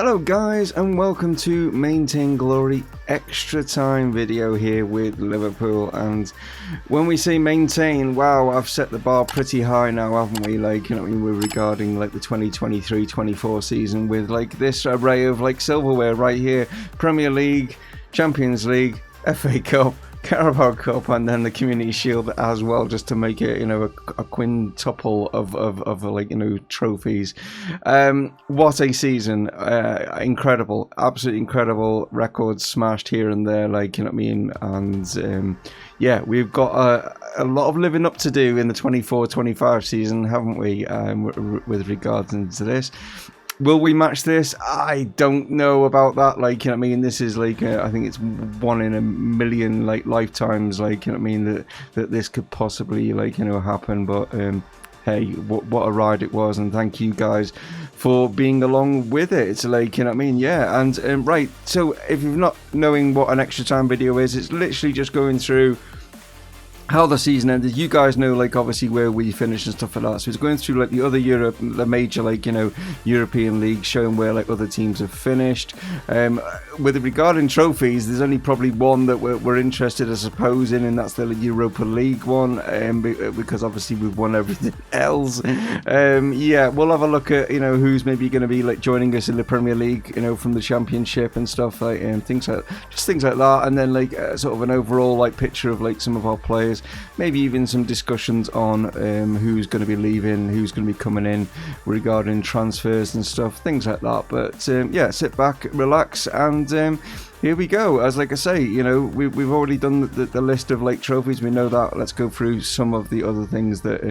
Hello guys, and welcome to Maintain Glory extra time video here with Liverpool. And when we say maintain, wow, I've set the bar pretty high now, haven't we? Like, you know, we're regarding like the 2023-24 season with like this array of like silverware right here: Premier League, Champions League, FA Cup, Carabao Cup, and then the Community Shield as well, just to make it, you know, a quintuple of like, you know, trophies. What a season. Incredible, absolutely incredible. Records smashed here and there, like, you know what I mean? And yeah, we've got a lot of living up to do in the 24-25 season, haven't we, with regards to this. Will we match this? I don't know about that. Like, you know what I mean? This is like, I think it's 1 in a million, like, lifetimes, like, you know what I mean, that this could possibly, like, you know, happen. But hey, what a ride it was, and thank you guys for being along with it. It's like, you know what I mean? Yeah. And right, so if you're not knowing what an extra time video is, it's literally just going through how the season ended. You guys know, like, obviously where we finished and stuff like that. So it's going through like the other Europe, the major, like, you know, European leagues, showing where like other teams have finished. With regarding trophies, there's only probably one that we're interested, I suppose, in, and that's the Europa League one, because obviously we've won everything else. Yeah, we'll have a look at, you know, who's maybe going to be like joining us in the Premier League, you know, from the Championship and stuff, like, and things like that, and then like sort of an overall like picture of like some of our players. Maybe even some discussions on who's going to be leaving, who's going to be coming in regarding transfers and stuff, things like that. But yeah, sit back, relax, and here we go. As like I say, you know, we've already done the list of like trophies. We know that. Let's go through some of the other things that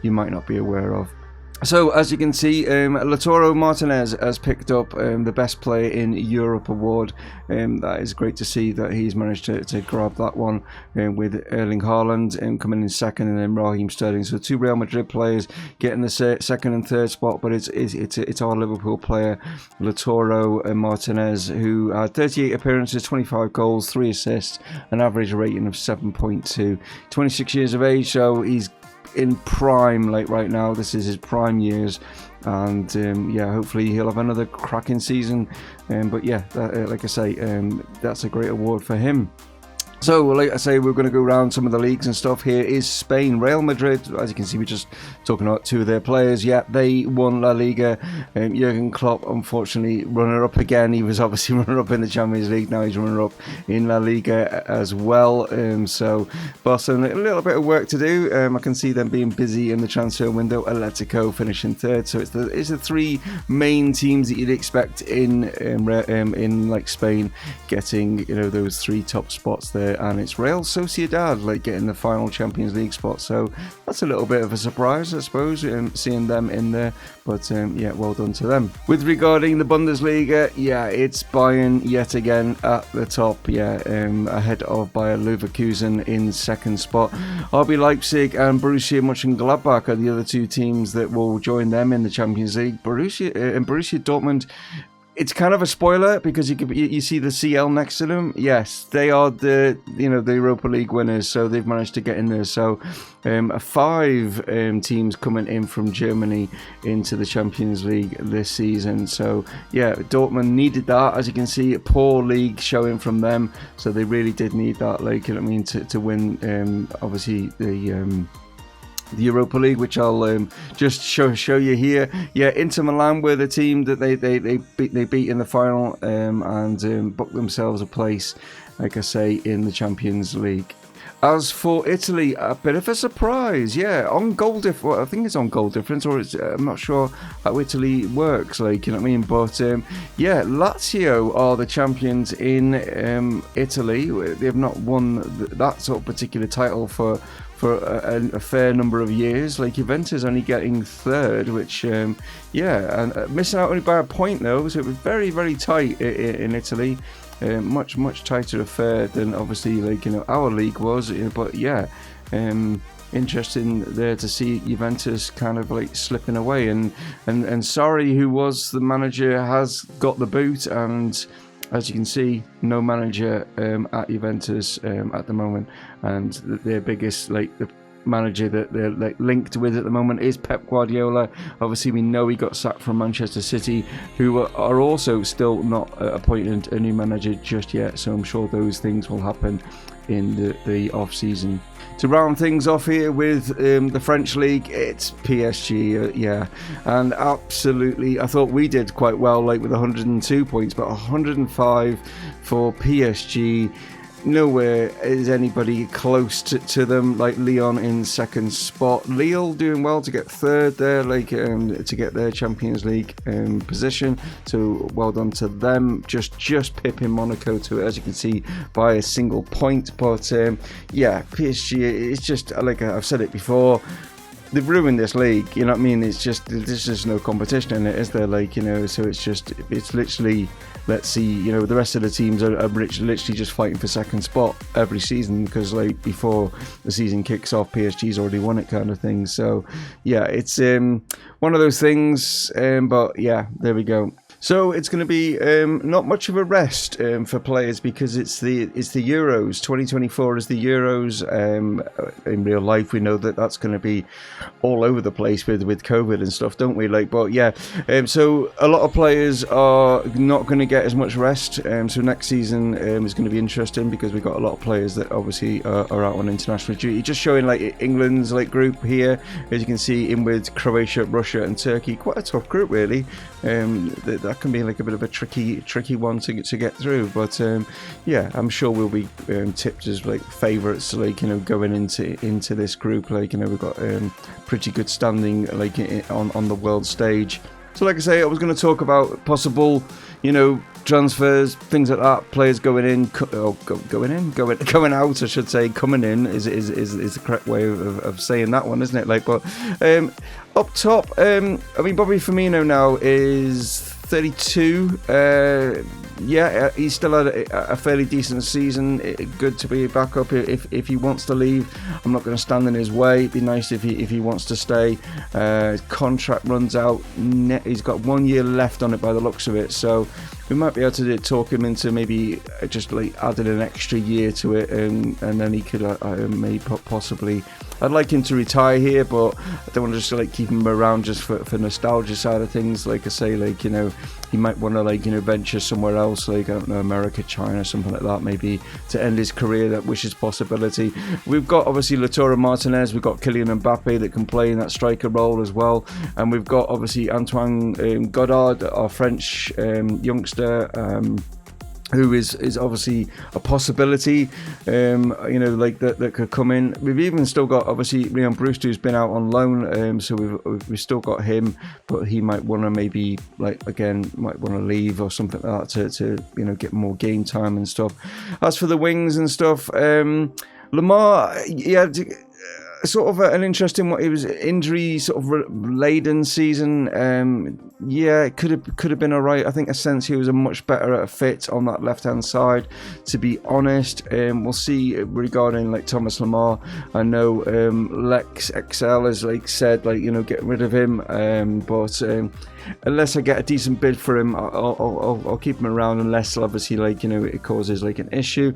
you might not be aware of. So, as you can see, Lautaro Martinez has picked up the Best Player in Europe award. That is great to see that he's managed to grab that one, with Erling Haaland coming in second, and then Raheem Sterling. So 2 Real Madrid players getting the second and third spot, but it's our Liverpool player, Lautaro Martinez, who had 38 appearances, 25 goals, 3 assists, an average rating of 7.2. 26 years of age, so he's in prime, like right now. This is his prime years, and yeah, hopefully he'll have another cracking season. But yeah, like I say, that's a great award for him. So, like I say, we're going to go around some of the leagues and stuff. Here is Spain. Real Madrid, as you can see, we're just talking about 2 of their players. Yeah, they won La Liga. Jurgen Klopp, unfortunately, runner-up again. He was obviously runner-up in the Champions League. Now he's runner-up in La Liga as well. So, Barcelona, a little bit of work to do. I can see them being busy in the transfer window. Atletico finishing 3rd. So it's the 3 main teams that you'd expect in like Spain, getting, you know, those 3 top spots there. And it's Real Sociedad like getting the final Champions League spot, so that's a little bit of a surprise, I suppose, seeing them in there. But yeah, well done to them. With regarding the Bundesliga, yeah, it's Bayern yet again at the top, yeah, ahead of Bayer Leverkusen in 2nd spot. RB Leipzig and Borussia Mönchengladbach are the other 2 teams that will join them in the Champions League. Borussia Dortmund, it's kind of a spoiler because you see the CL next to them. Yes, they are the Europa League winners, so they've managed to get in there. So 5 teams coming in from Germany into the Champions League this season. So yeah, Dortmund needed that. As you can see, a poor league showing from them, so they really did need that, like, you know what I mean, to win obviously the Europa League, which I'll just show you here. Yeah, Inter Milan were the team that they beat in the final, and booked themselves a place, like I say, in the Champions League. As for Italy, a bit of a surprise, yeah, on goal difference. Well, I think it's on goal difference, or it's, I'm not sure how Italy works, like, you know what I mean. But yeah, Lazio are the champions in Italy. They have not won that sort of particular title for a fair number of years. Like, Juventus only getting 3rd, which yeah, and missing out only by a point though, so it was very, very tight in Italy. Much tighter affair than obviously, like, you know, our league was. But yeah, interesting there to see Juventus kind of like slipping away, and Sarri, who was the manager, has got the boot, and as you can see, no manager at Juventus at the moment, and their biggest, like, the manager that they're like linked with at the moment is Pep Guardiola. Obviously, we know he got sacked from Manchester City, who are also still not appointed a new manager just yet. So I'm sure those things will happen in the off season. To round things off here with the French league, it's PSG, yeah, and absolutely, I thought we did quite well, like with 102 points, but 105 for PSG. Nowhere is anybody close to them, like Lyon in second spot. Lille doing well to get third there, like to get their Champions League position. So well done to them. Just pipping Monaco to it, as you can see, by a single point. But yeah, PSG, it's just like I've said it before. They've ruined this league, you know what I mean? It's just, there's just no competition in it, is there? Like, you know, so it's literally, let's see, you know, the rest of the teams are literally just fighting for second spot every season, because like before the season kicks off, PSG's already won it, kind of thing. So yeah, it's one of those things, but yeah, there we go. So it's going to be not much of a rest for players, because it's the Euros. 2024 is the Euros. In real life, we know that that's going to be all over the place with COVID and stuff, don't we? Like, but yeah. So a lot of players are not going to get as much rest. So next season is going to be interesting, because we've got a lot of players that obviously are out on international duty. Just showing like England's like group here, as you can see, in with Croatia, Russia, and Turkey. Quite a tough group, really. That can be like a bit of a tricky one to get through, but yeah, I'm sure we'll be tipped as like favourites, like, you know, going into this group. Like, you know, we've got pretty good standing like on the world stage. So like I say, I was going to talk about possible, you know, transfers, things like that, players going in, going out, I should say. Coming in is the correct way of saying that one, isn't it? Like, but up top, I mean, Bobby Firmino now is 32. Yeah, he's still had a fairly decent season. Good to be back up. If he wants to leave, I'm not going to stand in his way. It'd be nice if he wants to stay. His contract runs out. He's got 1 year left on it by the looks of it. So we might be able to talk him into maybe just like adding an extra year to it, and then he could maybe possibly. I'd like him to retire here, but I don't want to just like keep him around just for nostalgia side of things. Like I say, like, you know, he might want to like, you know, venture somewhere else, like, I don't know, America, China, something like that, maybe to end his career. That wishes possibility. We've got obviously Lautaro Martinez, we've got Kylian Mbappe that can play in that striker role as well, and we've got obviously Antoine Godard, our French youngster. Who is obviously a possibility, you know, like that could come in. We've even still got obviously Leon Brewster, who's been out on loan, so we've still got him, but he might want to maybe like again might want to leave or something like that to you know get more game time and stuff. As for the wings and stuff, Lamar, yeah. Sort of an interesting one. It was injury sort of laden season. Yeah, it could have been alright. I think Asensio was a much better fit on that left hand side, to be honest. We'll see regarding like Thomas Lamar. I know Lex XL has like said like, you know, get rid of him, but unless I get a decent bid for him, I'll keep him around, unless obviously like, you know, it causes like an issue.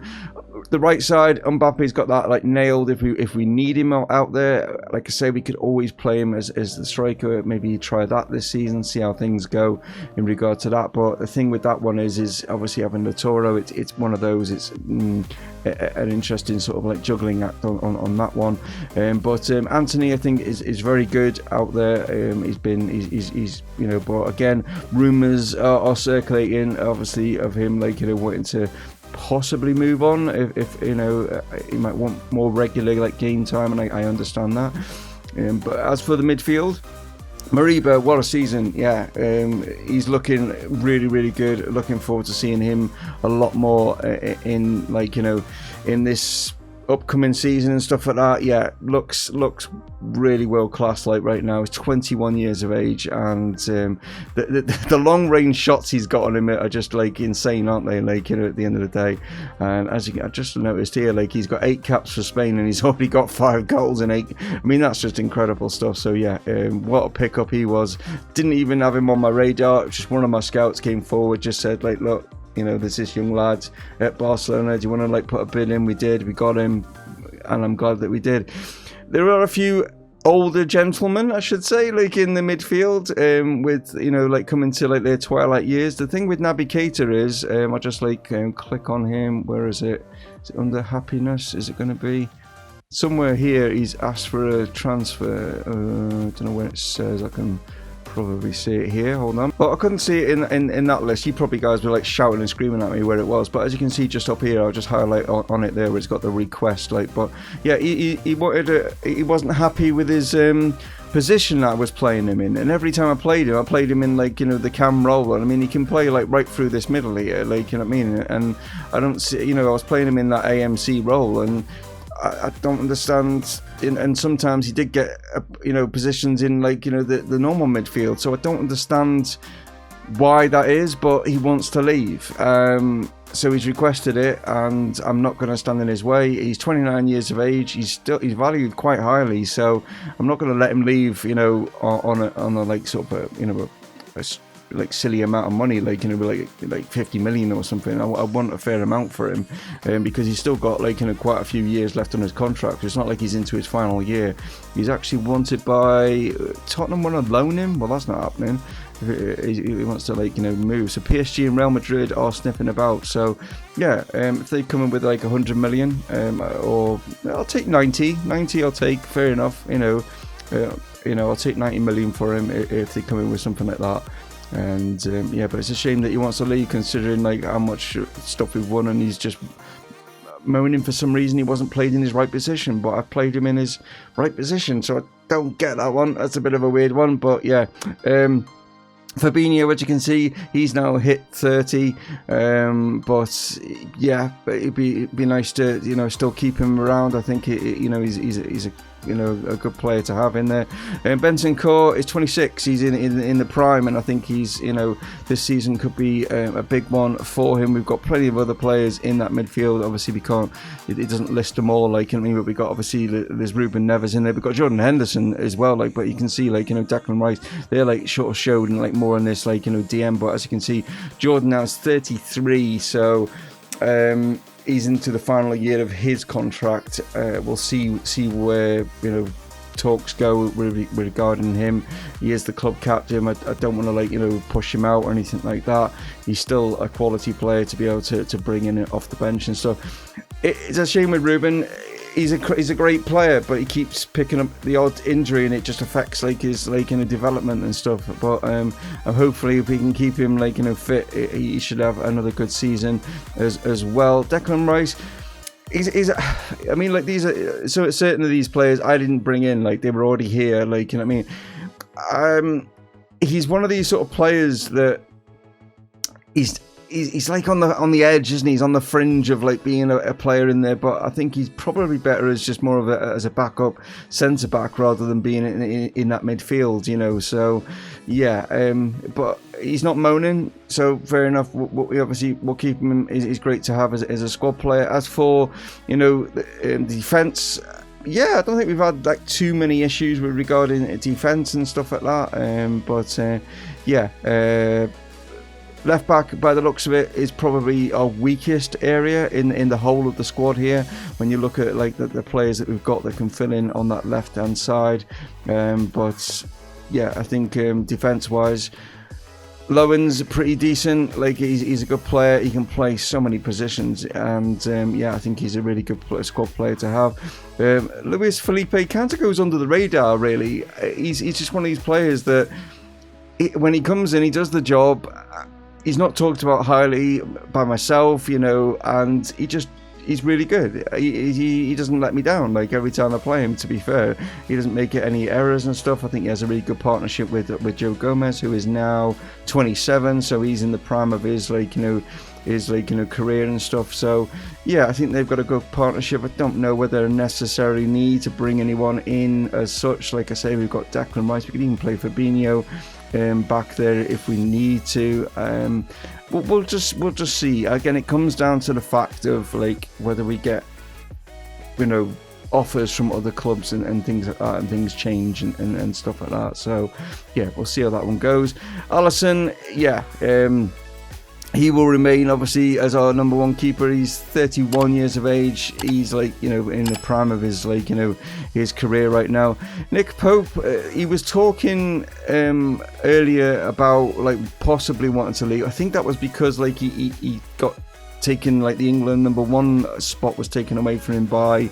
The right side, Mbappe's got that like nailed. If we need him out there, like I say, we could always play him as the striker. Maybe try that this season, see how things go in regard to that. But the thing with that one is obviously having Lautaro. It's one of those. It's an interesting sort of like juggling act on that one. But Anthony, I think, is very good out there. He's you know. But again, rumours are circulating, obviously, of him like, you know, wanting to possibly move on if you know he might want more regular like game time, and I understand that. But as for the midfield, Mariba, what a season. Yeah, he's looking really good. Looking forward to seeing him a lot more in like, you know, in this upcoming season and stuff like that. Yeah, looks really world class like right now. He's 21 years of age, and the long range shots he's got on him are just like insane, aren't they? Like, you know, at the end of the day. And as I just noticed here, like, he's got 8 caps for Spain and he's already got 5 goals in 8. I mean, that's just incredible stuff. So yeah, what a pickup he was. Didn't even have him on my radar. Just one of my scouts came forward, just said like, look, you know, there's this young lad at Barcelona. Do you want to like put a bid in? We did. We got him, and I'm glad that we did. there are a few older gentlemen, I should say, like in the midfield, with, you know, like coming to like their twilight years. The thing with Naby Keita is, I'll just like click on him. Where is it? Is it under happiness? Is it going to be somewhere here? He's asked for a transfer. I don't know where it says. I can probably see it here. Hold on. Well, I couldn't see it in that list. You probably guys were like shouting and screaming at me where it was, but as you can see just up here, I'll just highlight on it there where it's got the request. Like, but yeah, he wasn't happy with his position that I was playing him in, and every time I played him in like, you know, the cam role. And I mean, he can play like right through this middle here, like, you know what I mean. And I don't see, you know, I was playing him in that AMC role, and I don't understand, and sometimes he did get, you know, positions in like, you know, the normal midfield, so I don't understand why that is, but he wants to leave, so he's requested it, and I'm not going to stand in his way. He's 29 years of age, he's valued quite highly, so I'm not going to let him leave, you know, on a like sort of a, you know, a like silly amount of money, like, you know, like 50 million or something. I want a fair amount for him, because he's still got like, you know, quite a few years left on his contract. It's not like he's into his final year. He's actually wanted by Tottenham. Want to loan him? Well, that's not happening. He wants to, like, you know, move. So PSG and Real Madrid are sniffing about. So yeah, if they come in with like 100 million, or I'll take 90 I'll take, fair enough, you know, I'll take 90 million for him if they come in with something like that. And yeah, but it's a shame that he wants to leave, considering like how much stuff we've won, and he's just moaning for some reason he wasn't played in his right position. But I've played him in his right position, so I don't get that one. That's a bit of a weird one, but yeah. Fabinho, as you can see, he's now hit 30, but yeah, it'd be nice to, you know, still keep him around. I think you know, he's a, you know, a good player to have in there. Bentancur is 26. He's in the prime, and I think he's, you know, this season could be a big one for him. We've got plenty of other players in that midfield. Obviously, we can't. It doesn't list them all, like, I mean, but we got, obviously, there's Ruben Neves in there. We've got Jordan Henderson as well, like, but you can see, like, you know, Declan Rice, they're like sort of showed in like more in this, like, you know, DM. But as you can see, Jordan now is 33, so he's into the final year of his contract. We'll see where, you know, talks go regarding him. He is the club captain. I don't want to, like, you know, push him out or anything like that. He's still a quality player to be able to bring in off the bench and stuff. It's a shame with Ruben. He's a great player, but he keeps picking up the odd injury, and it just affects like his, like, you know, development and stuff. But hopefully, if we can keep him, like, you know, fit, he should have another good season as well. Declan Rice, he's I mean, like, these are, so certain of these players I didn't bring in, like, they were already here, like, you know what I mean. He's one of these sort of players that he's like on the edge, isn't he? He's on the fringe of like being a player in there, but I think he's probably better as just more of as a backup centre back rather than being in that midfield, you know. So yeah, but he's not moaning, so fair enough. We'll keep him. He's great to have as a squad player. As for, you know, the defence, yeah, I don't think we've had like too many issues with regarding defence and stuff like that. But yeah. Left back, by the looks of it, is probably our weakest area in the whole of the squad here. When you look at like the players that we've got that can fill in on that left hand side, but yeah, I think defence-wise, Lowen's pretty decent. Like, he's a good player. He can play so many positions, and yeah, I think he's a really good squad player to have. Luis Felipe kind of goes under the radar, really. He's just one of these players that when he comes in, he does the job. He's not talked about highly by myself, you know, and he's really good. He doesn't let me down, like, every time I play him, to be fair. He doesn't make any errors and stuff. I think he has a really good partnership with Joe Gomez, who is now 27, so he's in the prime of his, like, you know, career and stuff. So yeah, I think they've got a good partnership. I don't know whether they necessarily need to bring anyone in as such. Like I say, we've got Declan Rice. We could even play Fabinho back there if we need to. We'll just see. Again, it comes down to the fact of like whether we get, you know, offers from other clubs and things like that, and things change and stuff like that. So yeah, we'll see how that one goes. Alison, yeah, he will remain obviously as our number one keeper. He's 31 years of age. He's like, you know, in the prime of his, like, you know, his career right now. Nick Pope, he was talking earlier about like possibly wanting to leave. I think that was because like he got taken, like the England number one spot was taken away from him by,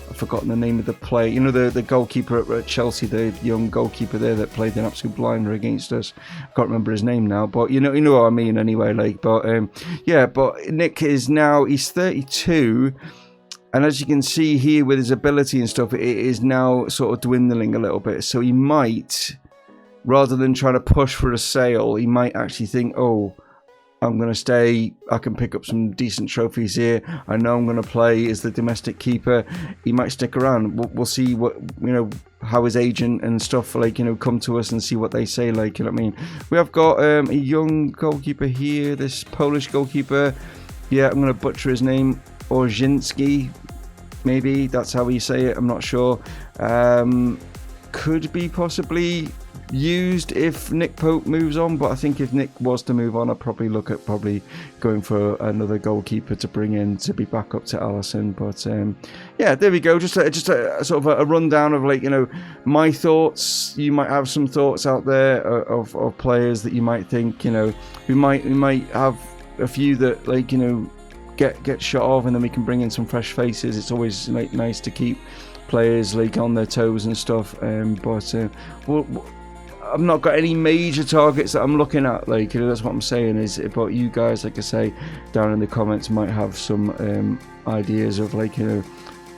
I've forgotten the name of the player. You know, the goalkeeper at Chelsea, the young goalkeeper there that played an absolute blinder against us. I can't remember his name now, but you know what I mean anyway. Like, but yeah, but Nick is now, he's 32, and as you can see here with his ability and stuff, it is now sort of dwindling a little bit. So he might, rather than trying to push for a sale, he might actually think, oh, I'm going to stay, I can pick up some decent trophies here, I know I'm going to play as the domestic keeper. He might stick around. We'll see what, you know, how his agent and stuff, like, you know, come to us and see what they say, like, you know what I mean. We have got a young goalkeeper here, this Polish goalkeeper. Yeah, I'm going to butcher his name, Orzinski, maybe that's how we say it, I'm not sure. Could be possibly used if Nick Pope moves on, but I think if Nick was to move on, I'd probably look at going for another goalkeeper to bring in to be back up to Alison. But yeah, there we go. Just a sort of a rundown of, like, you know, my thoughts. You might have some thoughts out there of players that you might think, you know, we might have a few that, like, you know, get shot off, and then we can bring in some fresh faces. It's always, like, nice to keep players, like, on their toes and stuff. But I've not got any major targets that I'm looking at, like, you know, that's what I'm saying. Is but you guys, like I say, down in the comments might have some ideas of, like, you know,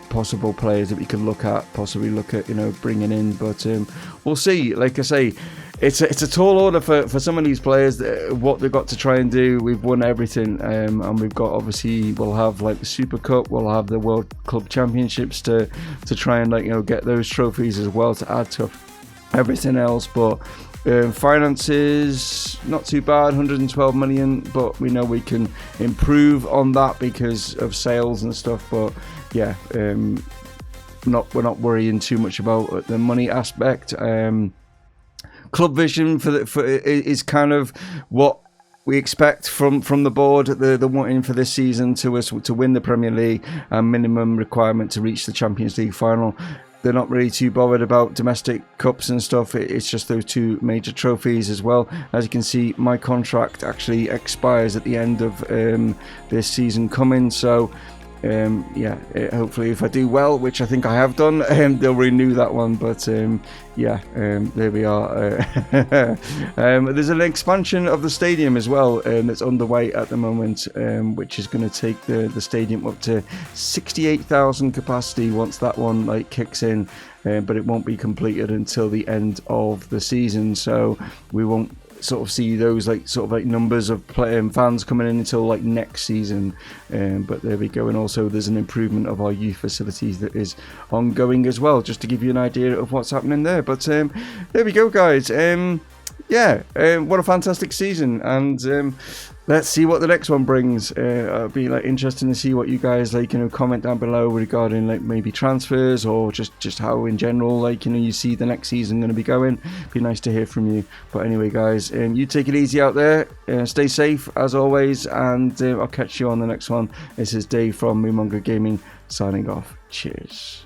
possible players that we could possibly look at, you know, bringing in. But we'll see. Like I say, it's a tall order for some of these players, what they've got to try and do. We've won everything, and we've got, obviously, we'll have, like, the Super Cup, we'll have the World Club Championships to try and, like, you know, get those trophies as well to add to everything else. But finances, not too bad, 112 million, but we know we can improve on that because of sales and stuff. But yeah, we're not worrying too much about the money aspect. Club vision for is kind of what we expect from the board. They're wanting for this season to win the Premier League, and minimum requirement to reach the Champions League final. They're not really too bothered about domestic cups and stuff. It's just those two major trophies as well. As you can see, my contract actually expires at the end of this season coming. So yeah, hopefully if I do well, which I think I have done, they'll renew that one. But yeah, there we are. There's an expansion of the stadium as well that's underway at the moment, which is going to take the stadium up to 68,000 capacity once that one, like, kicks in. But it won't be completed until the end of the season, so we won't sort of see those, like, sort of like numbers of fans coming in until, like, next season. But there we go. And also there's an improvement of our youth facilities that is ongoing as well, just to give you an idea of what's happening there. But there we go, guys. Yeah, what a fantastic season, and let's see what the next one brings. It'll be, like, interesting to see what you guys, like, you know, comment down below regarding, like, maybe transfers or just how in general, like, you know, you see the next season going to be going. Be nice to hear from you. But anyway, guys, you take it easy out there, stay safe as always, and I'll catch you on the next one. This is Dave from Mumongu Gaming signing off. Cheers.